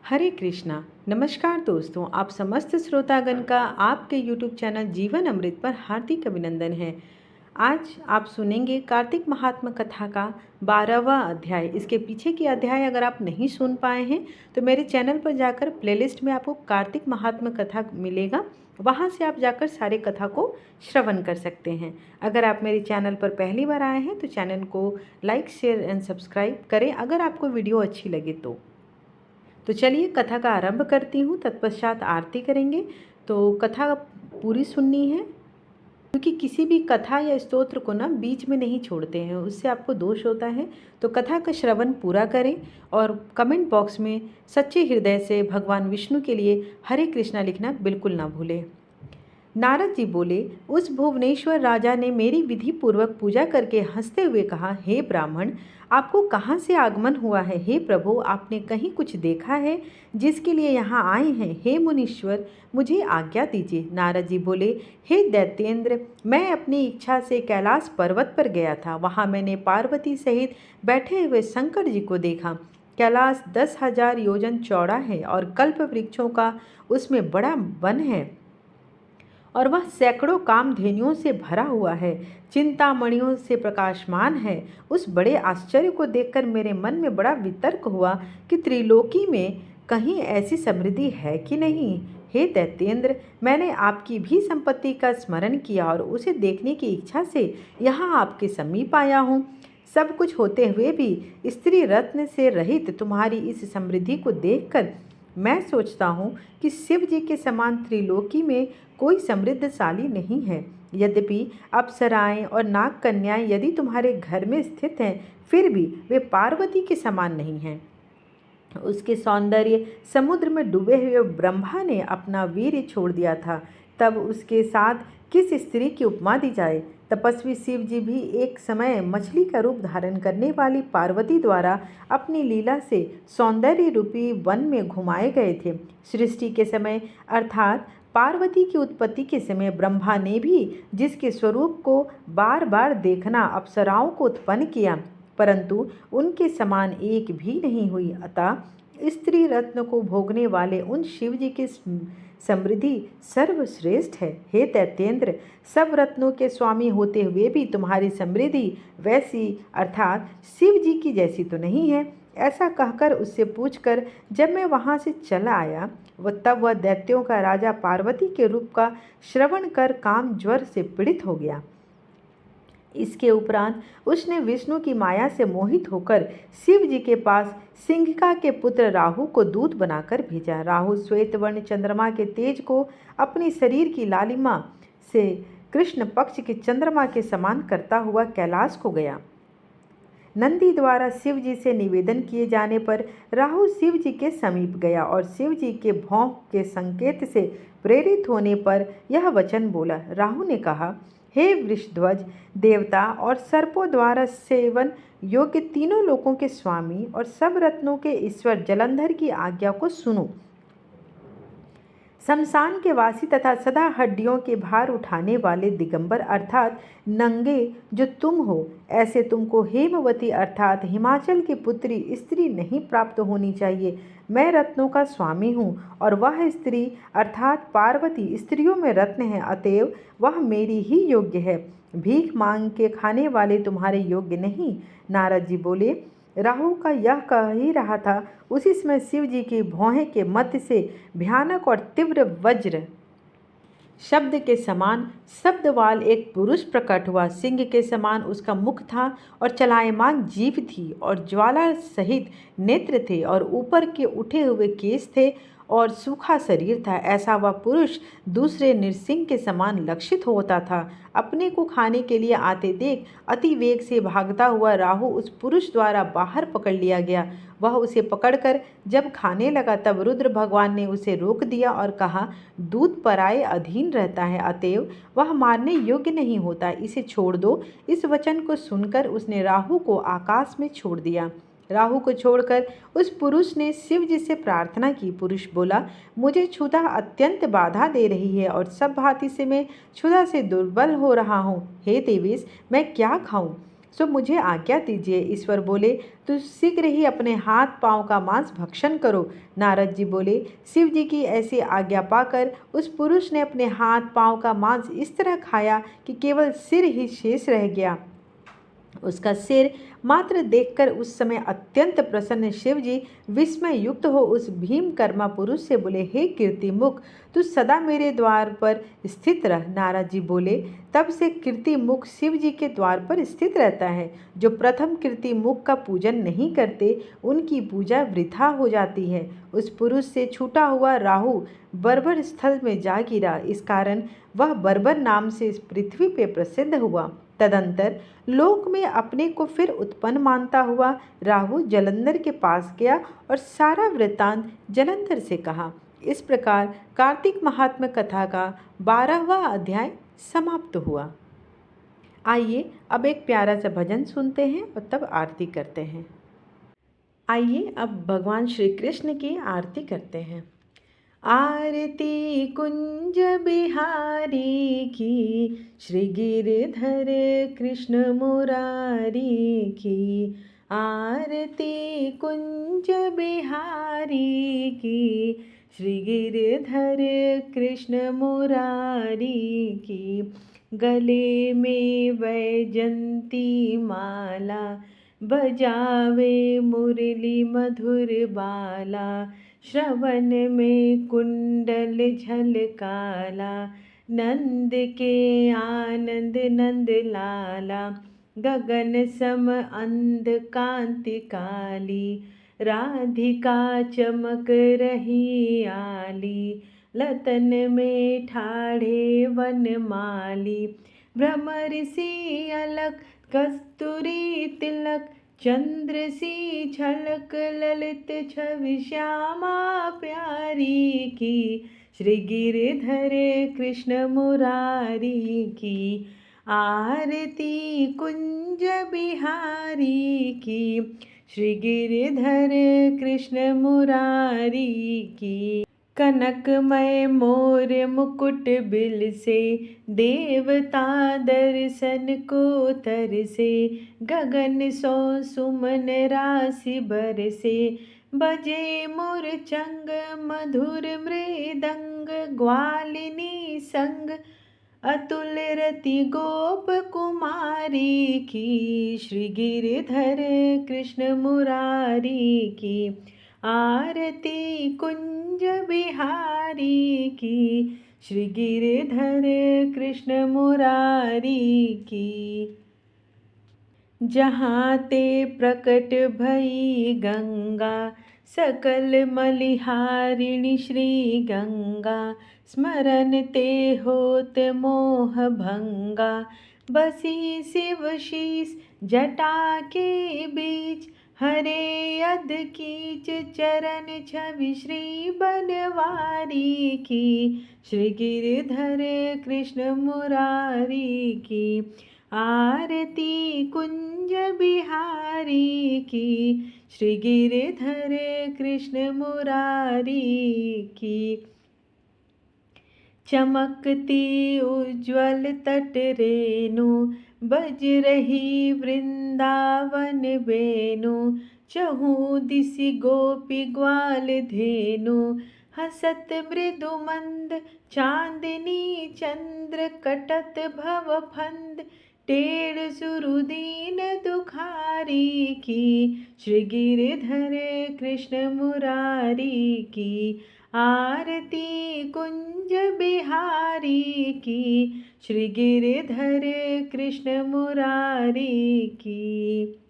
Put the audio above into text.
हरे कृष्णा। नमस्कार दोस्तों, आप समस्त श्रोतागण का आपके YouTube चैनल जीवन अमृत पर हार्दिक अभिनंदन है। आज आप सुनेंगे कार्तिक महात्म कथा का 12वां अध्याय। इसके पीछे की अध्याय अगर आप नहीं सुन पाए हैं तो मेरे चैनल पर जाकर प्लेलिस्ट में आपको कार्तिक महात्म कथा मिलेगा, वहाँ से आप जाकर सारे कथा को श्रवण कर सकते हैं। अगर आप मेरे चैनल पर पहली बार आए हैं तो चैनल को लाइक, शेयर एंड सब्सक्राइब करें अगर आपको वीडियो अच्छी लगे तो चलिए कथा का आरंभ करती हूँ। तत्पश्चात आरती करेंगे। तो कथा पूरी सुननी है, क्योंकि किसी भी कथा या स्तोत्र को ना बीच में नहीं छोड़ते हैं, उससे आपको दोष होता है। तो कथा का श्रवण पूरा करें और कमेंट बॉक्स में सच्चे हृदय से भगवान विष्णु के लिए हरे कृष्णा लिखना बिल्कुल ना भूलें। नारद जी बोले, उस भुवनेश्वर राजा ने मेरी विधि पूर्वक पूजा करके हंसते हुए कहा, हे ब्राह्मण, आपको कहाँ से आगमन हुआ है? हे प्रभु, आपने कहीं कुछ देखा है जिसके लिए यहाँ आए हैं? हे मुनीश्वर, मुझे आज्ञा दीजिए। नारद जी बोले, हे दैत्येंद्र, मैं अपनी इच्छा से कैलाश पर्वत पर गया था। वहाँ मैंने पार्वती सहित बैठे हुए शंकर जी को देखा। कैलाश 10,000 योजन चौड़ा है और कल्प वृक्षों का उसमें बड़ा वन है और वह सैकड़ों कामधेनुओं से भरा हुआ है, चिंतामणियों से प्रकाशमान है। उस बड़े आश्चर्य को देखकर मेरे मन में बड़ा वितर्क हुआ कि त्रिलोकी में कहीं ऐसी समृद्धि है कि नहीं। हे दैत्येंद्र, मैंने आपकी भी संपत्ति का स्मरण किया और उसे देखने की इच्छा से यहाँ आपके समीप आया हूँ। सब कुछ होते हुए भी स्त्री रत्न से रहित तुम्हारी इस समृद्धि को देखकर मैं सोचता हूँ कि शिव जी के समान त्रिलोकी में कोई समृद्धशाली नहीं है। यद्यपि अप्सराएं और नाग कन्याएं यदि तुम्हारे घर में स्थित हैं, फिर भी वे पार्वती के समान नहीं हैं। उसके सौंदर्य समुद्र में डूबे हुए ब्रह्मा ने अपना वीर्य छोड़ दिया था, तब उसके साथ किस स्त्री की उपमा दी जाए? तपस्वी शिव जी भी एक समय मछली का रूप धारण करने वाली पार्वती द्वारा अपनी लीला से सौंदर्य रूपी वन में घुमाए गए थे। सृष्टि के समय अर्थात पार्वती की उत्पत्ति के समय ब्रह्मा ने भी जिसके स्वरूप को बार बार देखना अप्सराओं को उत्पन्न किया, परंतु उनके समान एक भी नहीं हुई। अतः स्त्री रत्न को भोगने वाले उन शिव जी की समृद्धि सर्वश्रेष्ठ है। हे दैत्येंद्र, सब रत्नों के स्वामी होते हुए भी तुम्हारी समृद्धि वैसी अर्थात शिव जी की जैसी तो नहीं है। ऐसा कहकर उससे पूछकर जब मैं वहाँ से चला आया तब वह दैत्यों का राजा पार्वती के रूप का श्रवण कर काम ज्वर से पीड़ित हो गया। इसके उपरांत उसने विष्णु की माया से मोहित होकर शिव जी के पास सिंहिका के पुत्र राहु को दूत बनाकर भेजा। राहु श्वेत वर्ण चंद्रमा के तेज को अपनी शरीर की लालिमा से कृष्ण पक्ष के चंद्रमा के समान करता हुआ कैलाश को गया। नंदी द्वारा शिव जी से निवेदन किए जाने पर राहु शिव जी के समीप गया और शिव जी के भौंक के संकेत से प्रेरित होने पर यह वचन बोला। राहु ने कहा, हे वृषध्वज, देवता और सर्पों द्वारा सेवन योग्य तीनों लोकों के स्वामी और सब रत्नों के ईश्वर जलंधर की आज्ञा को सुनो। शमशान के वासी तथा सदा हड्डियों के भार उठाने वाले दिगंबर अर्थात नंगे जो तुम हो, ऐसे तुमको हेमवती अर्थात हिमाचल की पुत्री स्त्री नहीं प्राप्त होनी चाहिए। मैं रत्नों का स्वामी हूँ और वह स्त्री अर्थात पार्वती स्त्रियों में रत्न है, अतएव वह मेरी ही योग्य है। भीख मांग के खाने वाले तुम्हारे योग्य नहीं। नारद जी बोले, राहु का यह कह ही रहा था, उसी समय शिव जी की भौहें के मध्य से भयानक और तीव्र वज्र शब्द के समान शब्दवाल एक पुरुष प्रकट हुआ। सिंह के समान उसका मुख था और चलायमान जीभ थी और ज्वाला सहित नेत्र थे और ऊपर के उठे हुए केश थे और सूखा शरीर था। ऐसा वह पुरुष दूसरे नृसिंह के समान लक्षित होता था। अपने को खाने के लिए आते देख अति वेग से भागता हुआ राहु उस पुरुष द्वारा बाहर पकड़ लिया गया। वह उसे पकड़कर जब खाने लगा तब रुद्र भगवान ने उसे रोक दिया और कहा, दूध पराये अधीन रहता है, अतएव वह मारने योग्य नहीं होता, इसे छोड़ दो। इस वचन को सुनकर उसने राहु को आकाश में छोड़ दिया। राहु को छोड़कर उस पुरुष ने शिव जी से प्रार्थना की। पुरुष बोला, मुझे क्षुधा अत्यंत बाधा दे रही है और सब भांति से मैं क्षुधा से दुर्बल हो रहा हूँ। हे देवेश, मैं क्या खाऊं? सो मुझे आज्ञा दीजिए। ईश्वर बोले, तो शीघ्र ही अपने हाथ पांव का मांस भक्षण करो। नारद जी बोले, शिव जी की ऐसी आज्ञा पाकर उस पुरुष ने अपने हाथ पांव का मांस इस तरह खाया कि केवल सिर ही शेष रह गया। उसका सिर मात्र देखकर उस समय अत्यंत प्रसन्न शिव जी विस्मय युक्त हो उस भीमकर्मा पुरुष से बोले, हे कीर्तिमुख, तू सदा मेरे द्वार पर स्थित रह। नारद जी बोले, तब से कीर्तिमुख शिव जी के द्वार पर स्थित रहता है। जो प्रथम कीर्तिमुख का पूजन नहीं करते उनकी पूजा वृथा हो जाती है। उस पुरुष से छूटा हुआ राहु बर्बर स्थल में जा गिरा। इस कारण वह बर्बर नाम से इस पृथ्वी पे प्रसिद्ध हुआ। तदंतर लोक में अपने को फिर उत्पन्न मानता हुआ राहु जलंधर के पास गया और सारा वृत्तांत जलंधर से कहा। इस प्रकार कार्तिक महात्म्य कथा का 12वां अध्याय समाप्त हुआ। आइए अब एक प्यारा सा भजन सुनते हैं और तब आरती करते हैं। आइए अब भगवान श्री कृष्ण की आरती करते हैं। आरती कुंज बिहारी की, श्री गिरधर कृष्ण मुरारी की। आरती कुंज बिहारी की, श्री गिरधर कृष्ण मुरारी की। गले में वैजंती माला, बजावे मुरली मधुर बाला। श्रवण में कुंडल झलकाला, नंद के आनंद नंद लाला। गगन सम अंध कांति काली, राधिका चमक रही आली। लतन में ठाढ़े वनमाली, भ्रमर सी अलक कस्तूरी तिलक। चंद्र सी झलक ललित छवि श्यामा प्यारी की। श्री गिरधर कृष्ण मुरारी की। आरती कुंज बिहारी की, श्री गिरधर कृष्ण मुरारी की। कनकमय मोर मुकुट बिल से, देवता दर्शन को तरसे। गगन सो सुमन राशि बरसे, बजे मुरचंग मधुर मृदंग। ग्वालिनी संग अतुल रति गोप कुमारी की। श्री गिरधर कृष्ण मुरारी की। आरती कुंज बिहारी की, श्री गिरधर कृष्ण मुरारी की। जहाँ ते प्रकट भई गंगा, सकल मलिहारिणि श्री गंगा। स्मरण ते होत मोह भंगा, बसी शिव शीस जटा के बीच। हरे अध कीच चरण छवि श्री बनवारी की। श्री गिरधर कृष्ण मुरारी की। आरती कुंज बिहारी की, श्री गिरधर कृष्ण मुरारी की। चमकती उज्ज्वल तट रेणु, बज रही वृंदावन बेनु। चहु दिसि गोपी ग्वाल धेनु, हसत मृदु मंद चांदनी चंद्र। कटत भव फंद टेढ़ सुरुदीन दुखारी की। श्री गिरधर कृष्ण मुरारी की। आरती कुंज बिहारी की, श्री गिरधर कृष्ण मुरारी की।